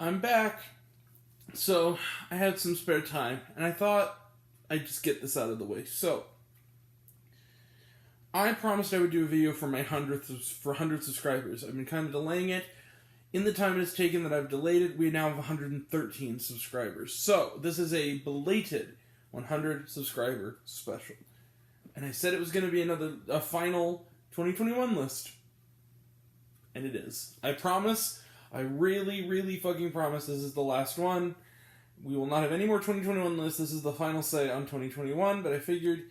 I'm back. So, I had some spare time, and I thought I'd just get this out of the way. So, I promised I would do a video for my 100 subscribers. I've been kind of delaying it. In the time it has taken that I've delayed it, we now have 113 subscribers. So, this is a belated 100 subscriber special. And I said it was going to be a final 2021 list. And it is. I promise. I really, really fucking promise this is the last one. We will not have any more 2021 lists. This is the final say on 2021. But I figured,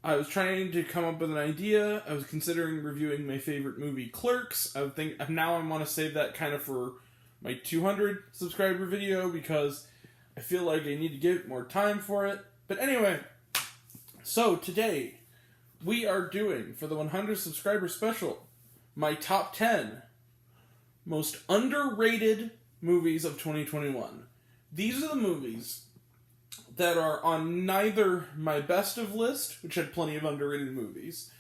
I was trying to come up with an idea. I was considering reviewing my favorite movie, Clerks. I want to save that kind of for my 200 subscriber video because I feel like I need to give more time for it. But anyway, so today we are doing, for the 100 subscriber special, my top 10 most underrated movies of 2021. These are the movies that are on neither my best of list, which had plenty of underrated movies,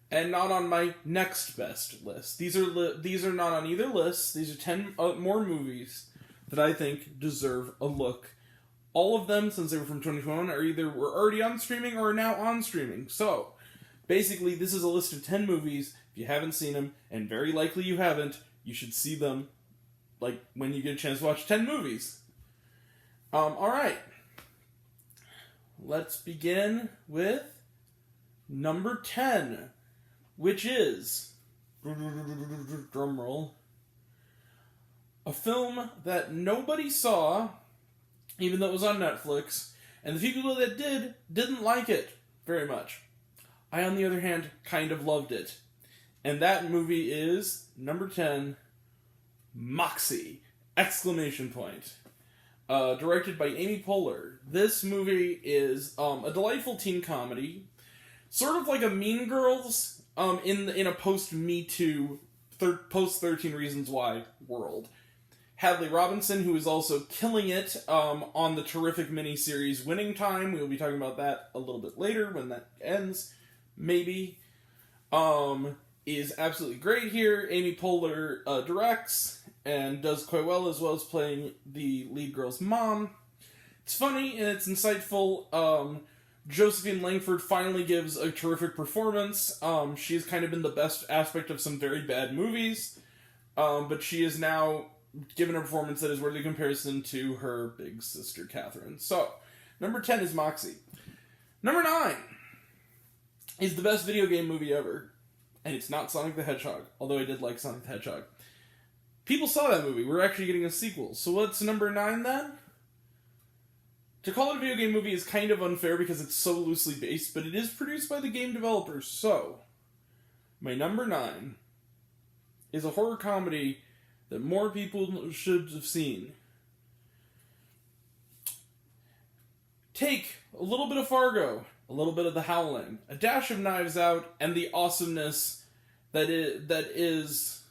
and not on my next best list. These are not on either list. These are 10 more movies that I think deserve a look. All of them, since they were from 2021, were already on streaming or are now on streaming. So, basically, this is a list of 10 movies. If you haven't seen them, and very likely you haven't, you should see them, when you get a chance to watch 10 movies. Alright. Let's begin with number 10, which is, drumroll, a film that nobody saw, even though it was on Netflix, and the people that didn't like it very much. I, on the other hand, kind of loved it. And that movie is, number 10, Moxie! ! Directed by Amy Poehler. This movie is a delightful teen comedy, sort of like a Mean Girls in a post-Me Too, post-13 Reasons Why world. Hadley Robinson, who is also killing it on the terrific miniseries Winning Time. We will be talking about that a little bit later when that ends, maybe. Is absolutely great here. Amy Poehler directs and does quite well as playing the lead girl's mom. It's funny and it's insightful. Josephine Langford finally gives a terrific performance. She's kind of been the best aspect of some very bad movies, but she is now given a performance that is worthy comparison to her big sister Catherine. So, number 10 is Moxie. Number 9 is the best video game movie ever. And it's not Sonic the Hedgehog, although I did like Sonic the Hedgehog. People saw that movie. We're actually getting a sequel. So what's number 9 then? To call it a video game movie is kind of unfair because it's so loosely based, but it is produced by the game developers. So, my number 9 is a horror comedy that more people should have seen. Take a little bit of Fargo, a little bit of The Howling, a dash of Knives Out, and the awesomeness that is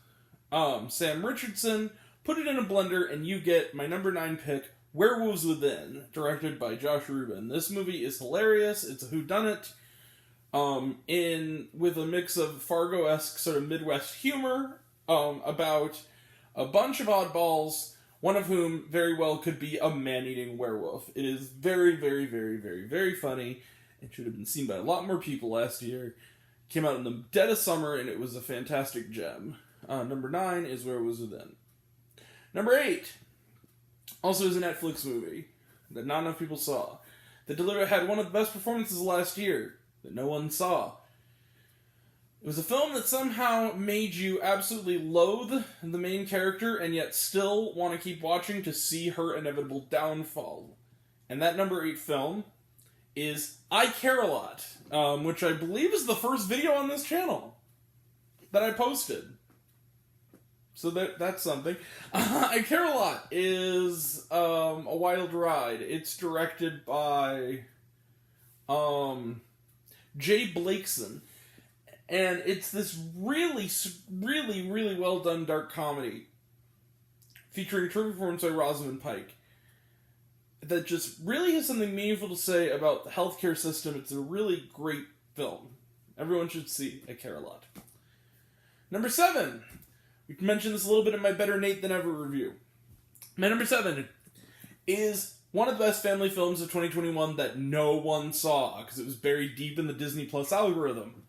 Sam Richardson. Put it in a blender, and you get my number 9 pick, Werewolves Within, directed by Josh Rubin. This movie is hilarious. It's a whodunit, with a mix of Fargo-esque sort of Midwest humor, about a bunch of oddballs, one of whom very well could be a man-eating werewolf. It is very, very, very, very, very funny. It should have been seen by a lot more people last year. Came out in the dead of summer, and it was a fantastic gem. Number 9 is Werewolves Within. Number 8 also is a Netflix movie that not enough people saw. That had one of the best performances last year that no one saw. It was a film that somehow made you absolutely loathe the main character and yet still want to keep watching to see her inevitable downfall. And that number 8 film is I Care a Lot, which I believe is the first video on this channel that I posted. So that's something. I Care a Lot is a wild ride. It's directed by Jay Blakeson. And it's this really, really, really well done dark comedy featuring terrific performance by Rosamund Pike that just really has something meaningful to say about the healthcare system. It's a really great film. Everyone should see I Care a Lot. Number 7, We mentioned this a little bit in my Better Nate Than Ever review. My number 7 is one of the best family films of 2021 that no one saw, because it was buried deep in the Disney Plus algorithm.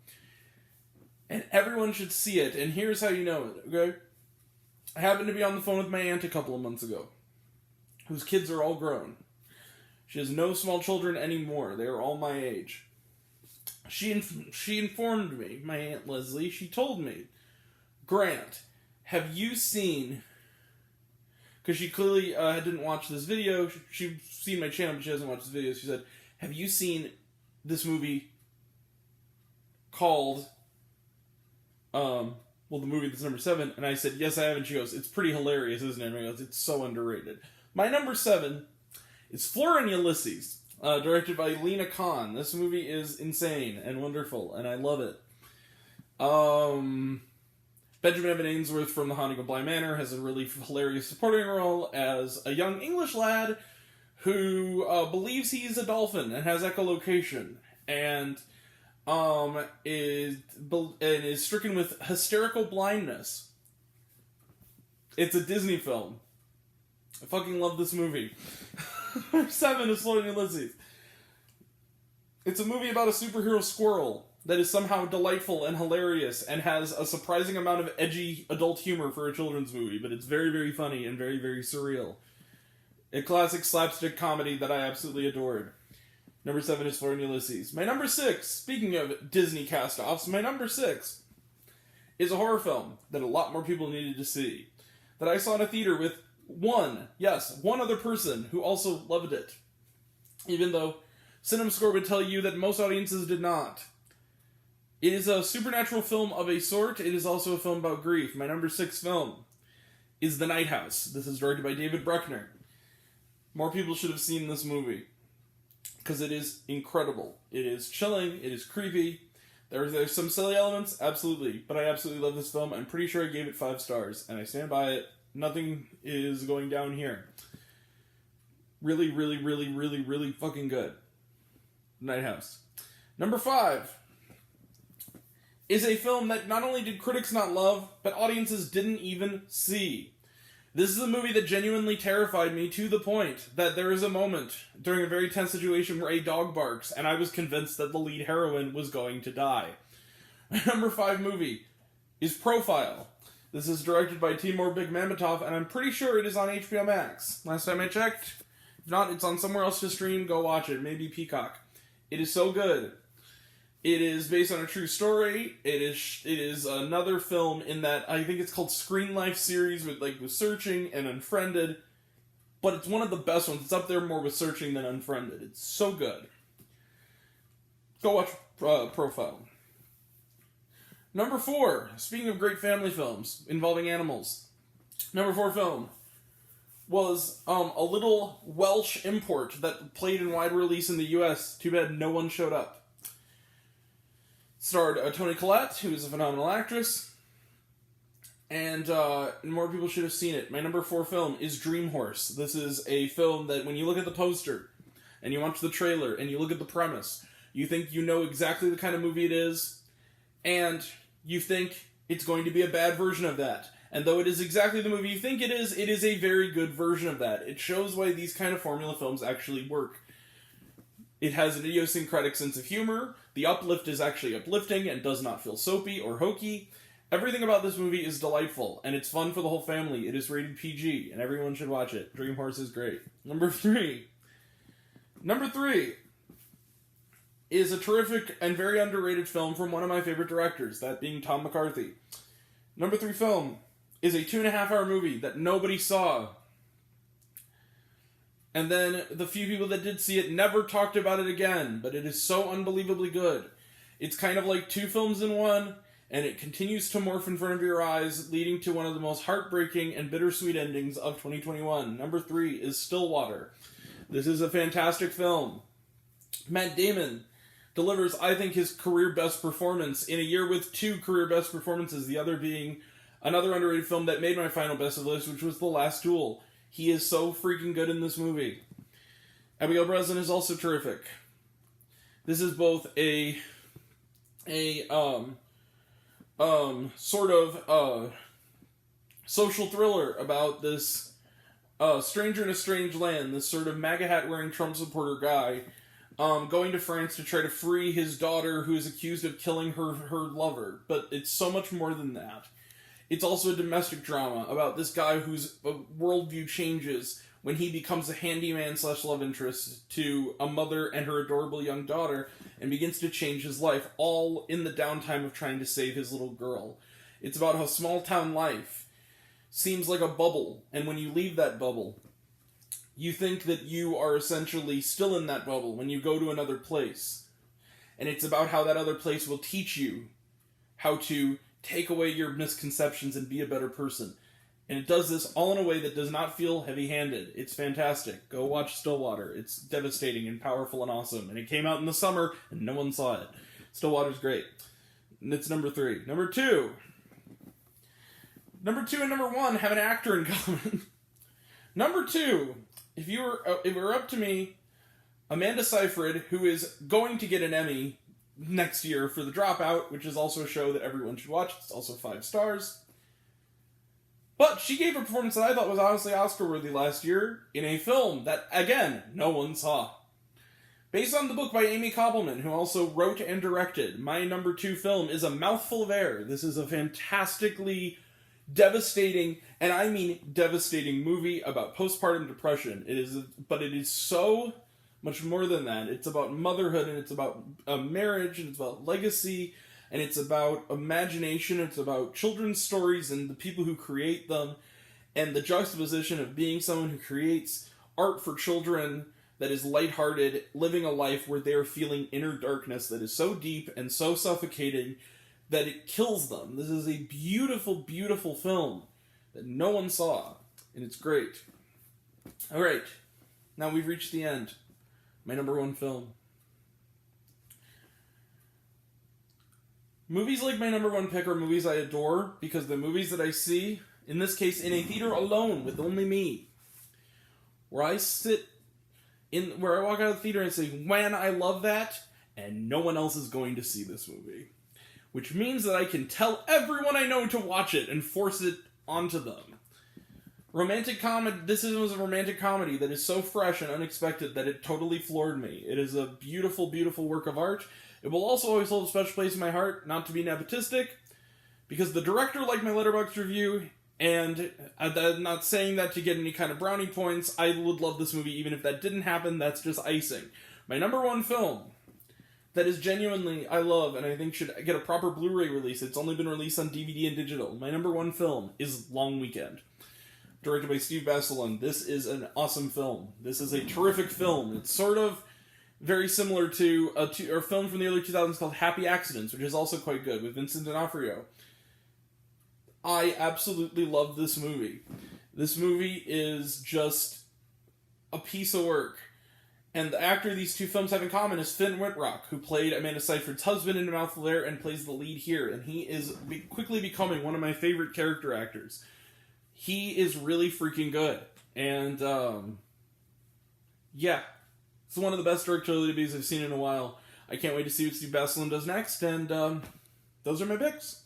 And everyone should see it, and here's how you know it, okay? I happened to be on the phone with my aunt a couple of months ago, whose kids are all grown. She has no small children anymore. They are all my age. She informed me, my Aunt Leslie, she told me, Grant, have you seen... Because she clearly didn't watch this video. She's seen my channel, but she hasn't watched this video. She said, have you seen this movie called... the movie that's number 7, and I said, yes, I have, and she goes, it's pretty hilarious, isn't it? And I goes, it's so underrated. My number 7 is Flora and Ulysses, directed by Lena Khan. This movie is insane and wonderful, and I love it. Benjamin Evan Ainsworth from The Haunting of Bly Manor has a really hilarious supporting role as a young English lad who believes he's a dolphin and has echolocation, and is stricken with hysterical blindness. It's a Disney film. I fucking love this movie. Number 7 is Flora and Ulysses. It's a movie about a superhero squirrel that is somehow delightful and hilarious and has a surprising amount of edgy adult humor for a children's movie, but it's very, very funny and very, very surreal. A classic slapstick comedy that I absolutely adored. Number 7 is Flora and Ulysses. My number 6, speaking of Disney cast-offs, my number 6 is a horror film that a lot more people needed to see. That I saw in a theater with one other person who also loved it. Even though CinemaScore would tell you that most audiences did not. It is a supernatural film of a sort. It is also a film about grief. My number 6 film is The Night House. This is directed by David Bruckner. More people should have seen this movie, because it is incredible. It is chilling. It is creepy. There's some silly elements, absolutely, but I absolutely love this film. I'm pretty sure I gave it 5 stars, and I stand by it. Nothing is going down here. Really, really, really, really, really fucking good. Night House. Number 5 is a film that not only did critics not love, but audiences didn't even see. This is a movie that genuinely terrified me to the point that there is a moment during a very tense situation where a dog barks, and I was convinced that the lead heroine was going to die. My number 5 movie is Profile. This is directed by Timur Bekmambetov, and I'm pretty sure it is on HBO Max. Last time I checked. If not, it's on somewhere else to stream. Go watch it. Maybe Peacock. It is so good. It is based on a true story. It is another film in that I think it's called Screen Life series with Searching and Unfriended, but it's one of the best ones. It's up there more with Searching than Unfriended. It's so good. Go watch Profile. Number 4, speaking of great family films involving animals, number 4 film was a little Welsh import that played in wide release in the US. Too bad no one showed up. Starred Toni Collette, who is a phenomenal actress, and more people should have seen it. My number 4 film is Dream Horse. This is a film that when you look at the poster, and you watch the trailer, and you look at the premise, you think you know exactly the kind of movie it is, and you think it's going to be a bad version of that. And though it is exactly the movie you think it is a very good version of that. It shows why these kind of formula films actually work. It has an idiosyncratic sense of humor. The uplift is actually uplifting and does not feel soapy or hokey. Everything about this movie is delightful, and it's fun for the whole family. It is rated PG, and everyone should watch it. Dream Horse is great. Number 3 is a terrific and very underrated film from one of my favorite directors, that being Tom McCarthy. Number 3 film is a 2.5-hour movie that nobody saw. And then the few people that did see it never talked about it again, but it is so unbelievably good. It's kind of like 2 films in one, and it continues to morph in front of your eyes, leading to one of the most heartbreaking and bittersweet endings of 2021. Number 3 is Stillwater. This is a fantastic film. Matt Damon delivers, I think, his career best performance in a year with 2 career best performances, the other being another underrated film that made my final best of list, which was The Last Duel. He is so freaking good in this movie. Abigail Breslin is also terrific. This is both a sort of social thriller about this stranger in a strange land, this sort of MAGA hat wearing Trump supporter guy, going to France to try to free his daughter who is accused of killing her lover. But it's so much more than that. It's also a domestic drama about this guy whose worldview changes when he becomes a handyman / love interest to a mother and her adorable young daughter and begins to change his life, all in the downtime of trying to save his little girl. It's about how small town life seems like a bubble, and when you leave that bubble, you think that you are essentially still in that bubble when you go to another place. And it's about how that other place will teach you how to take away your misconceptions and be a better person. And it does this all in a way that does not feel heavy-handed. It's fantastic. Go watch Stillwater. It's devastating and powerful and awesome. And it came out in the summer, and no one saw it. Stillwater's great. And it's number 3. Number 2. Number 2 and number 1 have an actor in common. Number 2, if it were up to me, Amanda Seyfried, who is going to get an Emmy next year for The Dropout, which is also a show that everyone should watch. It's also 5 stars. But she gave a performance that I thought was honestly Oscar-worthy last year in a film that, again, no one saw. Based on the book by Amy Koppelman, who also wrote and directed, my number 2 film is A Mouthful of Air. This is a fantastically devastating, and I mean devastating, movie about postpartum depression. But it is so much more than that. It's about motherhood, and it's about marriage, and it's about legacy, and it's about imagination, it's about children's stories and the people who create them, and the juxtaposition of being someone who creates art for children that is lighthearted, living a life where they are feeling inner darkness that is so deep and so suffocating that it kills them. This is a beautiful, beautiful film that no one saw, and it's great. Alright, now we've reached the end. My number 1 film. Movies like my number 1 pick are movies I adore, because the movies that I see, in this case in a theater alone with only me, where I walk out of the theater and say, "Man, I love that," and no one else is going to see this movie. Which means that I can tell everyone I know to watch it and force it onto them. Romantic comedy. This was a romantic comedy that is so fresh and unexpected that it totally floored me. It is a beautiful, beautiful work of art. It will also always hold a special place in my heart, not to be nepotistic, because the director liked my Letterboxd review, and I'm not saying that to get any kind of brownie points. I would love this movie even if that didn't happen. That's just icing. My number 1 film that is genuinely I love and I think should get a proper Blu-ray release. It's only been released on DVD and digital. My number 1 film is Long Weekend, directed by Steve Basilone. This is an awesome film. This is a terrific film. It's sort of very similar to a film from the early 2000s called Happy Accidents, which is also quite good, with Vincent D'Onofrio. I absolutely love this movie. This movie is just a piece of work. And the actor these 2 films have in common is Finn Wittrock, who played Amanda Seyfried's husband in A Mouthful of Air and plays the lead here. And he is quickly becoming one of my favorite character actors. He is really freaking good. And, yeah. It's one of the best directorial debuts I've seen in a while. I can't wait to see what Steve Basilone does next, and those are my picks.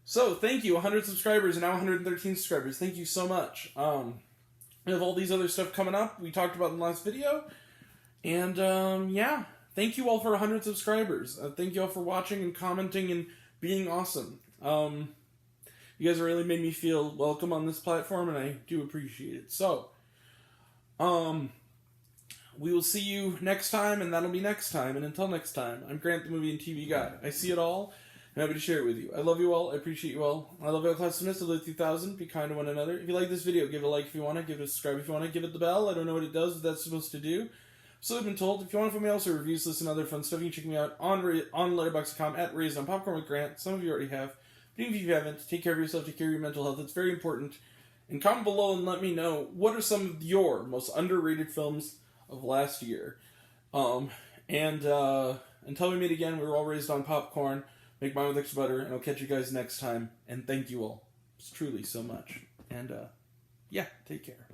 So, thank you, 100 subscribers, and now 113 subscribers. Thank you so much. We have all these other stuff coming up we talked about in the last video. And, yeah. Thank you all for 100 subscribers. Thank you all for watching and commenting and being awesome. You guys really made me feel welcome on this platform, and I do appreciate it. So, we will see you next time, and that'll be next time. And until next time, I'm Grant, the movie and TV guy. I see it all, and I'm happy to share it with you. I love you all. I appreciate you all. I love you all, class of Miss. I live 3000. Be kind to one another. If you like this video, give it a like if you want to. Give it a subscribe if you want to. Give it the bell. I don't know what it does, but that's supposed to do. So I've been told. If you want to find me else or reviews, listen to other fun stuff, you can check me out on Letterboxd.com at Raised on Popcorn with Grant. Some of you already have. But even if you haven't, take care of yourself, take care of your mental health. It's very important. And comment below and let me know, what are some of your most underrated films of last year? Until we meet again, we're all raised on popcorn. Make mine with extra butter, and I'll catch you guys next time. And thank you all truly so much. And, yeah, take care.